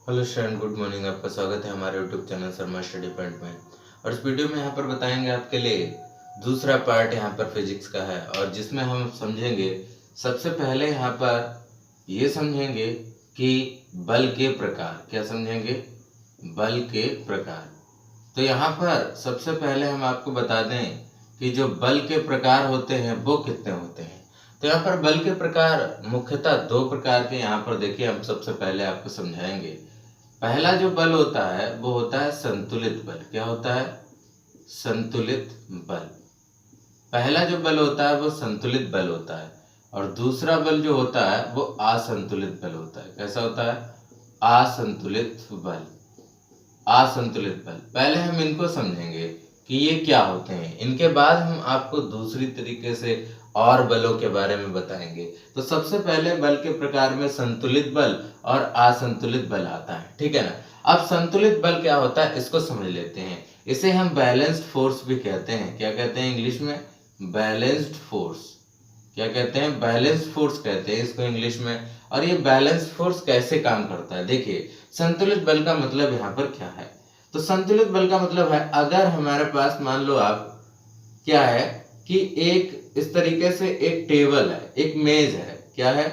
Hello student, good morning. आपका स्वागत है हमारे YouTube channel Sharma study point में। और इस वीडियो में यहाँ पर बताएंगे आपके लिए दूसरा पार्ट यहाँ पर फिजिक्स का है, और जिसमें हम समझेंगे सबसे पहले यहाँ पर ये समझेंगे कि बल के प्रकार। क्या समझेंगे? बल के प्रकार। तो यहाँ पर सबसे पहले हम आपको बता दें कि जो बल के प्रकार होते हैं वो कितने होते हैं। तो यहाँ पर बल के प्रकार मुख्यतः दो प्रकार के यहाँ पर देखिए हम सबसे पहले आपको समझाएंगे। पहला जो बल होता है वो होता है संतुलित बल। क्या होता है? संतुलित बल। पहला जो बल होता है वो संतुलित बल होता है, और दूसरा बल जो होता है वो असंतुलित बल होता है। कैसा होता है? असंतुलित बल। असंतुलित बल। पहले हम इनको समझेंगे कि ये क्या होते हैं, इनके बाद हम आपको दूसरी तरीके से और बलों के बारे में बताएंगे। तो सबसे पहले बल के प्रकार में संतुलित बल और असंतुलित बल आता है, ठीक है ना। अब संतुलित बल क्या होता है इसको समझ लेते हैं। इसे हम बैलेंस्ड फोर्स भी कहते हैं। क्या कहते हैं इंग्लिश में? Balanced force. क्या कहते हैं? बैलेंस्ड फोर्स कहते हैं इसको इंग्लिश में। और ये बैलेंस्ड फोर्स कैसे काम करता है, देखिए संतुलित बल का मतलब यहाँ पर क्या है। तो संतुलित बल का मतलब है, अगर हमारे पास मान लो आप क्या है कि एक इस तरीके से एक टेबल है, एक मेज है। क्या है?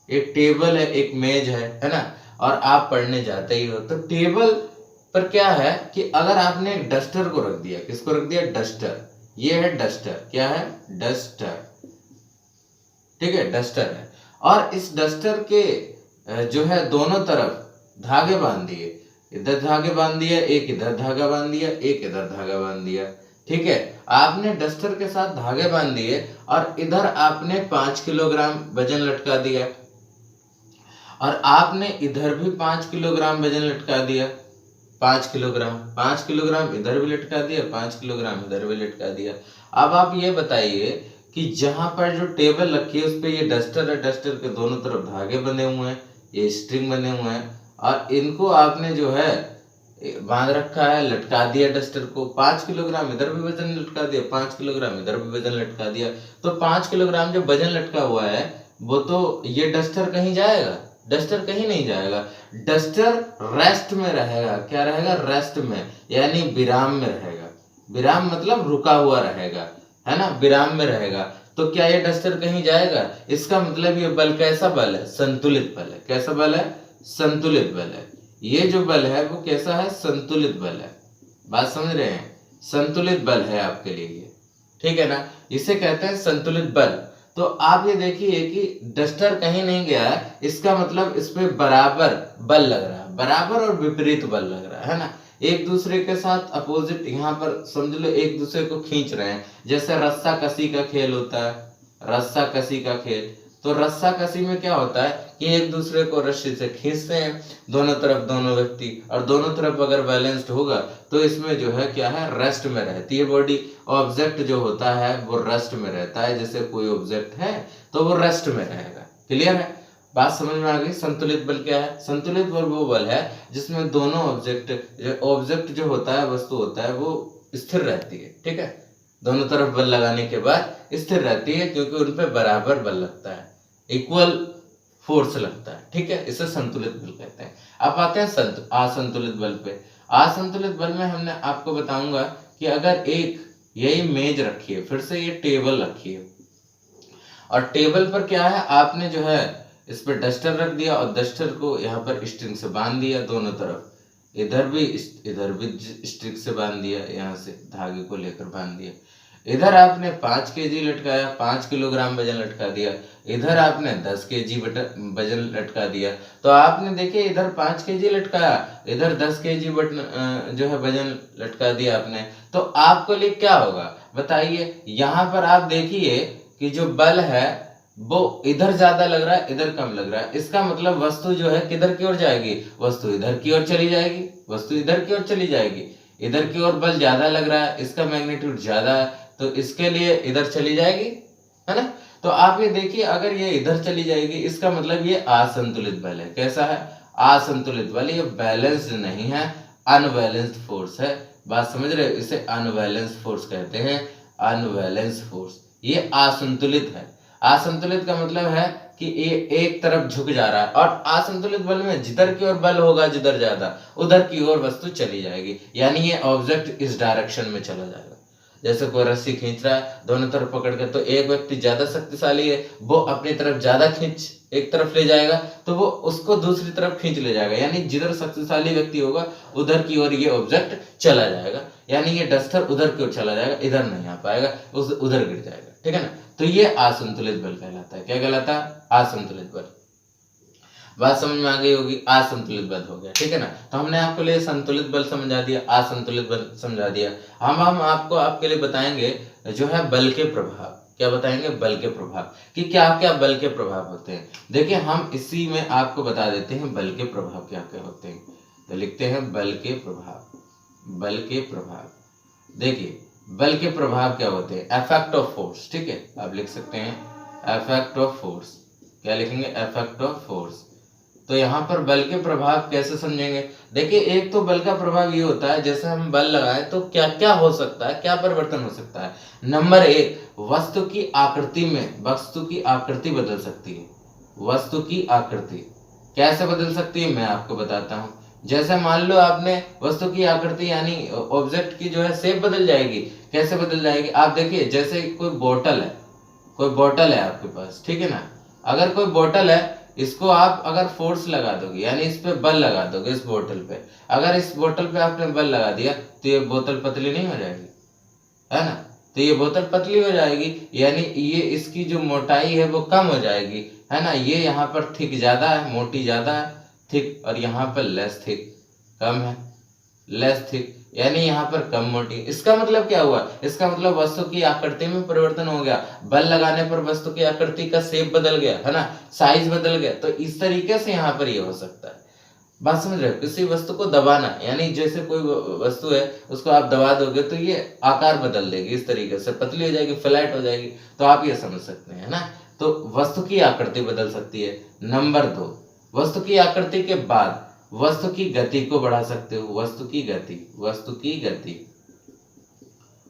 एक टेबल है, एक मेज है ना। और आप पढ़ने जाते ही हो तो टेबल पर क्या है कि अगर आपने एक डस्टर को रख दिया। किसको रख दिया? डस्टर। ये है डस्टर। क्या है? डस्टर। ठीक है, डस्टर है। और इस डस्टर के जो है दोनों तरफ धागे बांध दिए। इधर धागे बांध दिया, एक इधर धागा बांध दिया, एक इधर धागा बांध दिया। ठीक है, आपने डस्टर के साथ धागे बांध दिए और इधर आपने 5 किलोग्राम वजन लटका दिया, और आपने इधर भी 5 किलोग्राम वजन लटका दिया। 5 किलोग्राम इधर भी लटका दिया, 5 किलोग्राम इधर भी लटका दिया। अब आप ये बताइए कि जहां पर जो टेबल रखी है उस पर ये डस्टर है, डस्टर के दोनों तरफ धागे बने हुए हैं, ये स्ट्रिंग बने हुए हैं, और इनको आपने जो है बांध रखा है, लटका दिया डस्टर को। 5 किलोग्राम इधर भी वजन लटका दिया, 5 किलोग्राम इधर भी वजन लटका दिया। तो 5 किलोग्राम जो वजन लटका हुआ है वो तो ये डस्टर कहीं जाएगा? डस्टर कहीं नहीं जाएगा। डस्टर रेस्ट में रहेगा। क्या रहेगा? रेस्ट में, यानी विराम में रहेगा। विराम मतलब रुका हुआ रहेगा, है ना, विराम में रहेगा। तो क्या ये डस्टर कहीं जाएगा? इसका मतलब ये बल कैसा बल है? संतुलित बल है। कैसा बल है? संतुलित बल है। ये जो बल है वो कैसा है? संतुलित बल है। बात समझ रहे हैं? संतुलित बल है आपके लिए ये, ठीक है ना। इसे कहते हैं संतुलित बल। तो आप ये देखिए कि डस्टर कहीं नहीं गया, इसका मतलब इस पे बराबर बल लग रहा है, बराबर और विपरीत बल लग रहा है ना। एक दूसरे के साथ अपोजिट, यहाँ पर समझ लो एक दूसरे को खींच रहे हैं। जैसे रस्सा कसी का खेल होता है, रस्सा कसी का खेल। तो रस्सा कसी में क्या होता है कि एक दूसरे को रस्सी से खींचते हैं दोनों तरफ, दोनों व्यक्ति, और दोनों तरफ अगर बैलेंस्ड होगा तो इसमें जो है क्या है? रेस्ट में रहती है बॉडी। ऑब्जेक्ट जो होता है वो रेस्ट में रहता है। जैसे कोई ऑब्जेक्ट है तो वो रेस्ट में रहेगा। क्लियर है? बात समझ में आ गई? संतुलित बल क्या है? संतुलित बल वो बल है जिसमें दोनों ऑब्जेक्ट जो होता है, वस्तु होता है, वो स्थिर रहती है। ठीक है, दोनों तरफ बल लगाने के बाद स्थिर रहती है, क्योंकि उन पे बराबर बल लगता है, इक्वल फोर्स लगता है। ठीक है, इसे संतुलित बल कहते हैं। अब आते हैं असंतुलित बल पे। असंतुलित बल में हमने आपको बताऊंगा कि अगर एक यही मेज रखी है, फिर से ये टेबल रखी है, और टेबल पर क्या है, आपने जो है इस पर डस्टर रख दिया और डस्टर को यहाँ पर स्ट्रिंग से बांध दिया दोनों तरफ। इधर भी स्ट्रिंग से बांध दिया, यहाँ से धागे को लेकर बांध दिया। इधर आपने 5 केजी लटकाया, 5 किलोग्राम वजन लटका दिया। इधर आपने 10 केजी वजन लटका दिया। तो आपने देखिए इधर 5 केजी लटकाया, इधर 10 केजी जो है वजन लटका दिया आपने। तो आपको लिए क्या होगा बताइए? यहाँ पर आप देखिए कि जो बल है वो इधर ज्यादा लग रहा है, इधर कम लग रहा है। इसका मतलब वस्तु जो है किधर की ओर जाएगी? वस्तु इधर की ओर चली जाएगी, वस्तु इधर की ओर चली जाएगी। इधर की ओर बल ज्यादा लग रहा है, इसका मैग्नीट्यूड ज्यादा है, तो इसके लिए इधर चली जाएगी, है ना। तो आप ये देखिए, अगर ये इधर चली जाएगी इसका मतलब ये असंतुलित बल है। कैसा है? असंतुलित बल। ये बैलेंस्ड नहीं है, अनबैलेंस्ड फोर्स है। बात समझ रहे हो? इसे अनबैलेंस्ड फोर्स कहते हैं, अनबैलेंस्ड फोर्स। ये असंतुलित है। असंतुलित का मतलब है कि ये एक तरफ झुक जा रहा है, और असंतुलित बल में जिधर की ओर बल होगा, जिधर ज्यादा उधर की ओर वस्तु चली जाएगी, यानी ये ऑब्जेक्ट इस डायरेक्शन में चला जाएगा। जैसे कोई रस्सी खींच रहा है दोनों तरफ पकड़ के, तो एक व्यक्ति ज्यादा शक्तिशाली है, वो अपनी तरफ ज्यादा खींच एक तरफ ले जाएगा, तो वो उसको दूसरी तरफ खींच ले जाएगा, यानी जिधर शक्तिशाली व्यक्ति होगा उधर की ओर ये ऑब्जेक्ट चला जाएगा, यानी ये डस्टर उधर की ओर चला जाएगा, इधर नहीं आ पाएगा, उधर गिर जाएगा। ठीक है ना, तो ये असंतुलित बल कहलाता है। क्या कहलाता है? असंतुलित बल। बात समझ में आ गई होगी, असंतुलित बल हो गया। ठीक है ना, तो हमने आपके लिए संतुलित बल समझा दिया, असंतुलित बल समझा दिया। हम आपको आपके लिए बताएंगे जो है बल के प्रभाव। क्या बताएंगे? बल के प्रभाव, कि क्या क्या बल के प्रभाव होते हैं। देखिए हम इसी में आपको बता देते हैं बल के प्रभाव क्या क्या होते हैं। तो लिखते हैं बल के प्रभाव। बल के प्रभाव, देखिए बल के प्रभाव क्या होते हैं? Effect of force. ठीक है, आप लिख सकते हैं इफेक्ट ऑफ फोर्स। क्या लिखेंगे? Effect of force. तो यहाँ पर बल के प्रभाव कैसे समझेंगे? देखिए एक तो बल का प्रभाव ये होता है, जैसे हम बल लगाए तो क्या क्या हो सकता है, क्या परिवर्तन हो सकता है। नंबर एक, वस्तु की आकृति में वस्तु की आकृति बदल सकती है। वस्तु की आकृति कैसे बदल सकती है मैं आपको बताता हूँ। जैसे मान लो आपने वस्तु की आकृति यानी ऑब्जेक्ट की जो है शेप बदल जाएगी। कैसे बदल जाएगी? आप देखिए जैसे कोई बोतल है, कोई बोतल है आपके पास, ठीक है ना। अगर कोई बोतल है, इसको आप अगर फोर्स लगा दोगे यानी इस पे बल लगा दोगे, इस बोतल पे अगर इस बोतल पे आपने बल लगा दिया तो ये बोतल पतली नहीं हो जाएगी, है ना। तो ये बोतल पतली हो जाएगी, यानी ये इसकी जो मोटाई है वो कम हो जाएगी, है ना। ये यहाँ पर थिक ज्यादा है, मोटी ज्यादा है थिक, और यहाँ पर लेस थिक कम है, लेस थिक यानी यहाँ पर कम मोटी। इसका मतलब क्या हुआ? इसका मतलब वस्तु की आकृति में परिवर्तन हो गया। बल लगाने पर वस्तु की आकृति का शेप बदल गया, है ना, साइज बदल गया। तो इस तरीके से यहाँ पर ये हो सकता है। बात समझ रहे हो? किसी वस्तु को दबाना, यानी जैसे कोई वस्तु है उसको आप दबा दोगे तो ये आकार बदल देगी, इस तरीके से पतली हो जाएगी, फ्लैट हो जाएगी। तो आप ये समझ सकते हैं ना। तो वस्तु की आकृति बदल सकती है। नंबर दो, वस्तु की आकृति के बाद वस्तु की गति को बढ़ा सकते हो। वस्तु की गति, वस्तु की गति,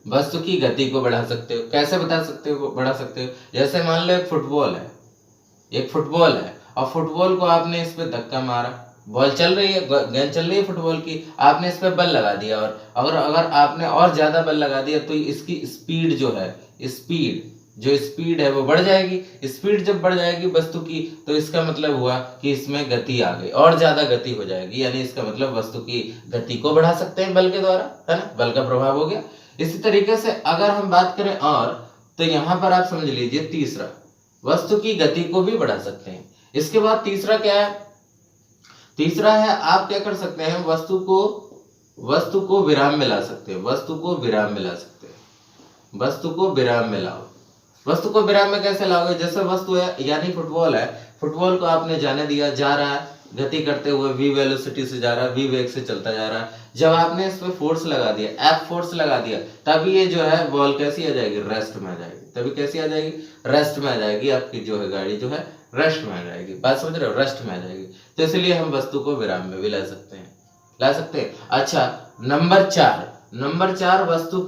वस्तु की गति को बढ़ा सकते हो। कैसे बता सकते हो? बढ़ा सकते हो, जैसे मान लो एक फुटबॉल है, एक फुटबॉल है और फुटबॉल को आपने इस पे धक्का मारा, बॉल चल रही है, गेंद चल रही है फुटबॉल की, आपने इस पे बल लगा दिया, और अगर आपने और ज्यादा बल लगा दिया तो इसकी स्पीड जो है, स्पीड है वो बढ़ जाएगी। स्पीड जब बढ़ जाएगी वस्तु की, तो इसका मतलब हुआ कि इसमें गति आ गई, और ज्यादा गति हो जाएगी, यानी इसका मतलब वस्तु की गति को बढ़ा सकते हैं बल के द्वारा, है ना। बल का प्रभाव हो गया। इसी तरीके से अगर हम बात करें और, तो यहाँ पर आप समझ लीजिए तीसरा, वस्तु की गति को भी बढ़ा सकते हैं। इसके बाद तीसरा क्या है? तीसरा है आप क्या कर सकते हैं, वस्तु को विराम में ला सकते हैं। वस्तु को विराम में ला सकते हैं। वस्तु को विराम में लाओ। वस्तु को विराम में कैसे लाओगे? जैसे वस्तु है यानी फुटबॉल है, फुटबॉल को आपने जाने दिया, जा रहा है गति करते हुए, v वेलोसिटी से जा रहा है, v वेग से चलता जा रहा है। जब आपने इस पे फोर्स लगा दिया, F फोर्स लगा दिया, तभी ये जो है बॉल कैसी आ जाएगी? रेस्ट में आ जाएगी। तभी कैसी आ जाएगी? रेस्ट में आ जाएगी। आपकी जो है गाड़ी जो है रेस्ट में आ जाएगी। बात समझ रहे हो? रेस्ट में आ जाएगी। तो इसलिए हम वस्तु को विराम में भी ला सकते हैं, ला सकते हैं। अच्छा, नंबर चार, वस्तु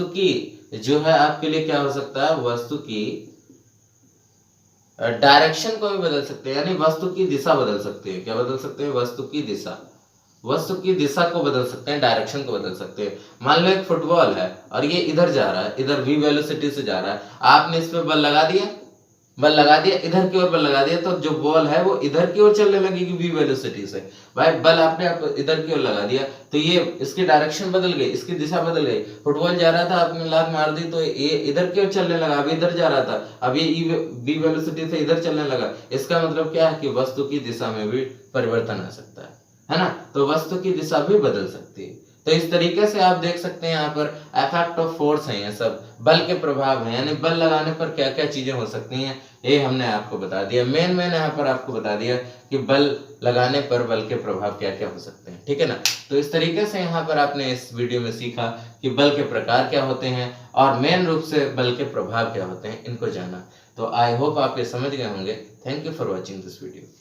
की जो है आपके लिए क्या हो सकता है? वस्तु की डायरेक्शन को भी बदल सकते हैं, यानी वस्तु की दिशा बदल सकते हैं। क्या बदल सकते हैं? वस्तु की दिशा, वस्तु की दिशा को बदल सकते हैं, डायरेक्शन को बदल सकते हैं। मान लो एक फुटबॉल है और ये इधर जा रहा है, इधर v वेलोसिटी से जा रहा है, आपने इस पे बल लगा दिया, इधर की ओर बल लगा दिया, तो जो बॉल है वो इधर की ओर चलने लगेगी v वेलोसिटी से। भाई बल आपने इधर की ओर लगा दिया तो ये इसकी डायरेक्शन बदल गई, इसकी दिशा बदल गई। फुटबॉल जा रहा था, आपने लात मार दी तो ये इधर की ओर चलने लगा, अभी इधर जा रहा था, अब ये v वेलोसिटी से इधर चलने लगा। इसका मतलब क्या है कि वस्तु की दिशा में भी परिवर्तन आ सकता है ना। तो वस्तु की दिशा भी बदल सकती है। तो इस तरीके से आप देख सकते हैं यहाँ पर इफेक्ट ऑफ फोर्स है, ये सब बल के प्रभाव हैं, यानी बल लगाने पर क्या क्या चीजें हो सकती हैं ये हमने आपको बता दिया। मेन यहाँ पर आपको बता दिया कि बल लगाने पर बल के प्रभाव क्या क्या हो सकते हैं, ठीक है ना। तो इस तरीके से यहाँ पर आपने इस वीडियो में सीखा कि बल के प्रकार क्या होते हैं और मेन रूप से बल के प्रभाव क्या होते हैं, इनको जाना। तो आई होप आप ये समझ गए होंगे। Thank you for watching this video.